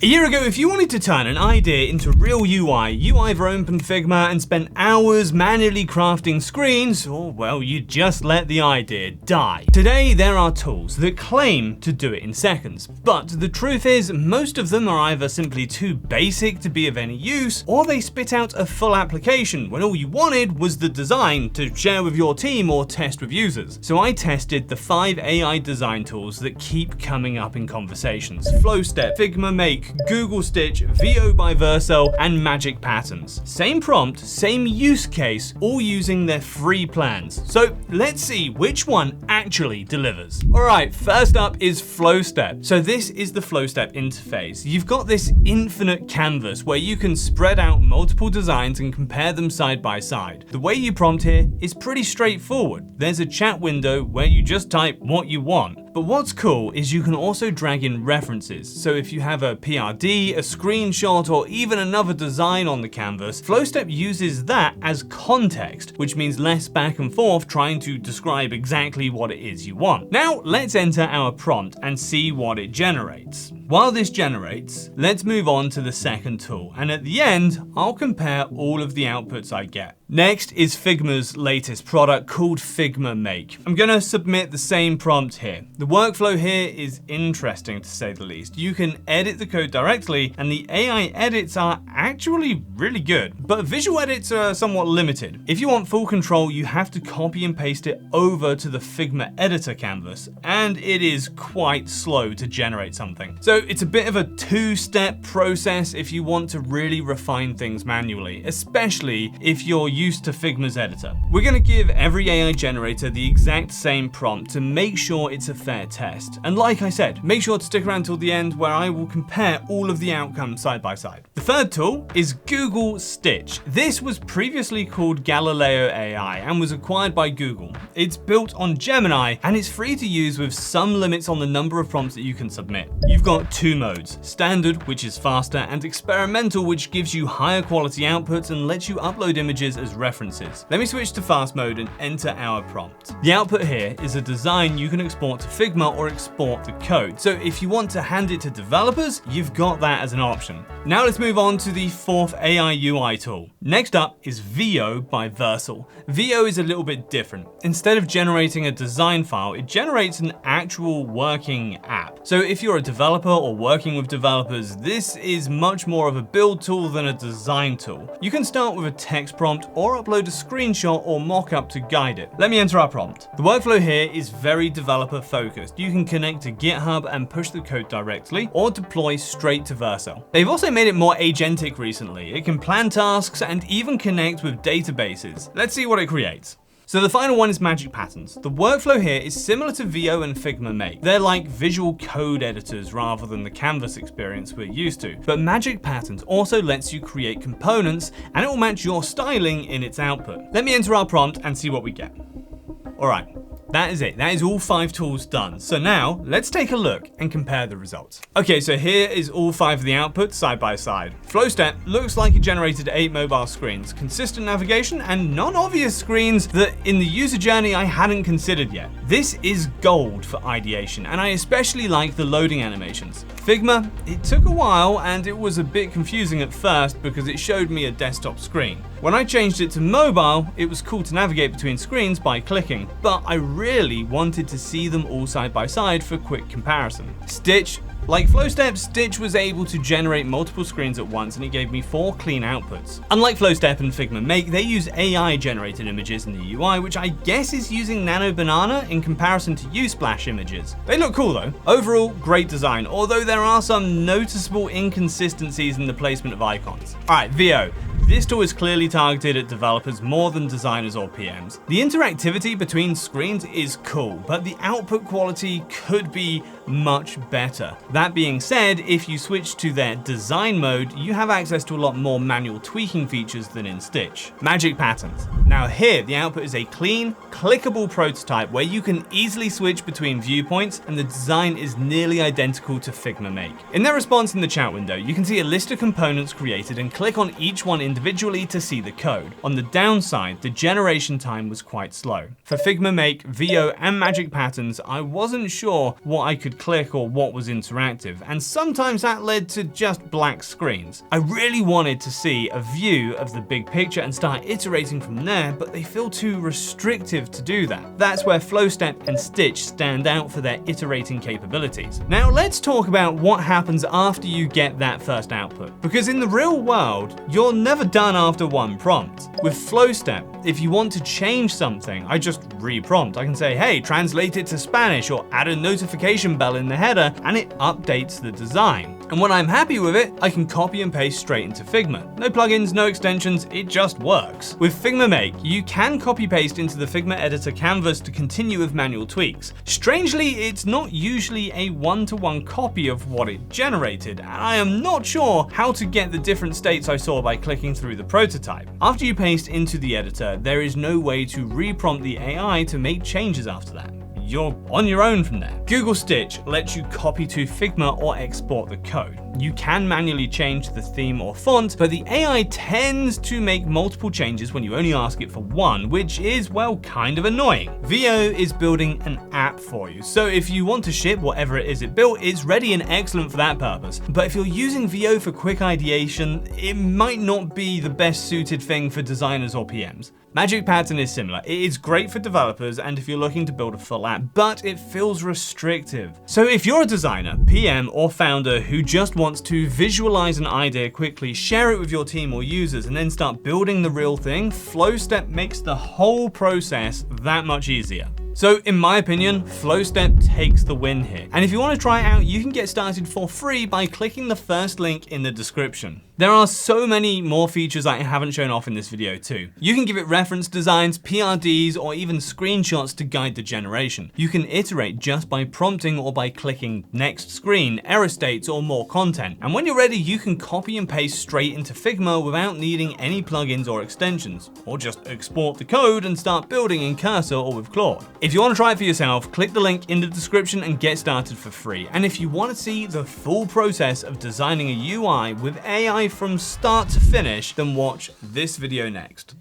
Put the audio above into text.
A year ago, if you wanted to turn an idea into real UI, you either opened Figma and spent hours manually crafting screens, or well, you just let the idea die. Today, there are tools that claim to do it in seconds, but the truth is, most of them are either simply too basic to be of any use, or they spit out a full application when all you wanted was the design to share with your team or test with users. So I tested the 5 AI design tools that keep coming up in conversations: Flowstep, Figma Make, Google Stitch, VO by Vercel, and Magic Patterns. Same prompt, same use case, all using their free plans. So let's see which one actually delivers. Alright, first up is Flowstep. So this is the Flowstep interface. You've got this infinite canvas where you can spread out multiple designs and compare them side by side. The way you prompt here is pretty straightforward. There's a chat window where you just type what you want. But what's cool is you can also drag in references. So if you have a PRD, a screenshot, or even another design on the canvas, Flowstep uses that as context, which means less back and forth trying to describe exactly what it is you want. Now let's enter our prompt and see what it generates. While this generates, let's move on to the second tool, and at the end, I'll compare all of the outputs I get. Next is Figma's latest product called Figma Make. I'm gonna submit the same prompt here. The workflow here is interesting to say the least. You can edit the code directly, and the AI edits are actually really good, but visual edits are somewhat limited. If you want full control, you have to copy and paste it over to the Figma editor canvas, and it is quite slow to generate something. So it's a bit of a two-step process if you want to really refine things manually, especially if you're used to Figma's editor. We're gonna give every AI generator the exact same prompt to make sure it's a fair test. And like I said, make sure to stick around till the end where I will compare all of the outcomes side by side. The third tool is Google Stitch. This was previously called Galileo AI and was acquired by Google. It's built on Gemini and it's free to use with some limits on the number of prompts that you can submit. You've got 2 modes: standard, which is faster, and experimental, which gives you higher quality outputs and lets you upload images as references. Let me switch to fast mode and enter our prompt. The output here is a design you can export to Figma or export the code. So if you want to hand it to developers, you've got that as an option. Now let's move on to the 4th AI UI tool. Next up is VO by Vercel. VO is a little bit different. Instead of generating a design file, it generates an actual working app. So if you're a developer or working with developers, this is much more of a build tool than a design tool. You can start with a text prompt or upload a screenshot or mock-up to guide it. Let me enter our prompt. The workflow here is very developer focused. You can connect to GitHub and push the code directly or deploy straight to Vercel. They've also made it more agentic recently. It can plan tasks and even connect with databases. Let's see what it creates. So the final one is Magic Patterns. The workflow here is similar to VO and Figma Make. They're like visual code editors rather than the canvas experience we're used to. But Magic Patterns also lets you create components and it will match your styling in its output. Let me enter our prompt and see what we get. All right. That is it. That is all 5 tools done. So now let's take a look and compare the results. Okay, so here is all 5 of the outputs side by side. Flowstep looks like it generated 8 mobile screens, consistent navigation, and non-obvious screens that in the user journey I hadn't considered yet. This is gold for ideation, and I especially like the loading animations. Figma, it took a while and it was a bit confusing at first because it showed me a desktop screen. When I changed it to mobile, it was cool to navigate between screens by clicking, but I really wanted to see them all side by side for quick comparison. Stitch, like Flowstep, Stitch was able to generate multiple screens at once and it gave me 4 clean outputs. Unlike Flowstep and Figma Make, they use AI generated images in the UI, which I guess is using Nano Banana in comparison to Unsplash images. They look cool though. Overall, great design, although there are some noticeable inconsistencies in the placement of icons. Alright, VO. This tool is clearly targeted at developers more than designers or PMs. The interactivity between screens is cool, but the output quality could be much better. That being said, if you switch to their design mode, you have access to a lot more manual tweaking features than in Stitch. Magic Patterns. Now here, the output is a clean, clickable prototype where you can easily switch between viewpoints and the design is nearly identical to Figma Make. In their response in the chat window, you can see a list of components created and click on each one individually individually to see the code. On the downside, the generation time was quite slow. For Figma Make, VO, and Magic Patterns, I wasn't sure what I could click or what was interactive, and sometimes that led to just black screens. I really wanted to see a view of the big picture and start iterating from there, but they feel too restrictive to do that. That's where Flowstep and Stitch stand out for their iterating capabilities. Now let's talk about what happens after you get that first output, because in the real world, you're never done after one prompt. With Flowstep, if you want to change something, I just re-prompt. I can say, hey, translate it to Spanish, or add a notification bell in the header, and it updates the design. And when I'm happy with it, I can copy and paste straight into Figma. No plugins, no extensions, it just works. With Figma Make, you can copy paste into the Figma editor canvas to continue with manual tweaks. Strangely, it's not usually a one-to-one copy of what it generated, and I am not sure how to get the different states I saw by clicking through the prototype. After you paste into the editor, there is no way to re-prompt the AI to make changes after that. You're on your own from there. Google Stitch lets you copy to Figma or export the code. You can manually change the theme or font, but the AI tends to make multiple changes when you only ask it for one, which is, well, kind of annoying. VO is building an app for you, so if you want to ship whatever it is it built, it's ready and excellent for that purpose. But if you're using VO for quick ideation, it might not be the best suited thing for designers or PMs. Magic Pattern is similar. It is great for developers and if you're looking to build a full app, but it feels restrictive. So if you're a designer, PM, or founder who just wants to visualize an idea quickly, share it with your team or users, and then start building the real thing, Flowstep makes the whole process that much easier. So in my opinion, Flowstep takes the win here. And if you want to try it out, you can get started for free by clicking the first link in the description. There are so many more features I haven't shown off in this video too. You can give it reference designs, PRDs, or even screenshots to guide the generation. You can iterate just by prompting or by clicking next screen, error states, or more content. And when you're ready, you can copy and paste straight into Figma without needing any plugins or extensions, or just export the code and start building in Cursor or with Claude. If you want to try it for yourself, click the link in the description and get started for free. And if you want to see the full process of designing a UI with AI from start to finish, then watch this video next.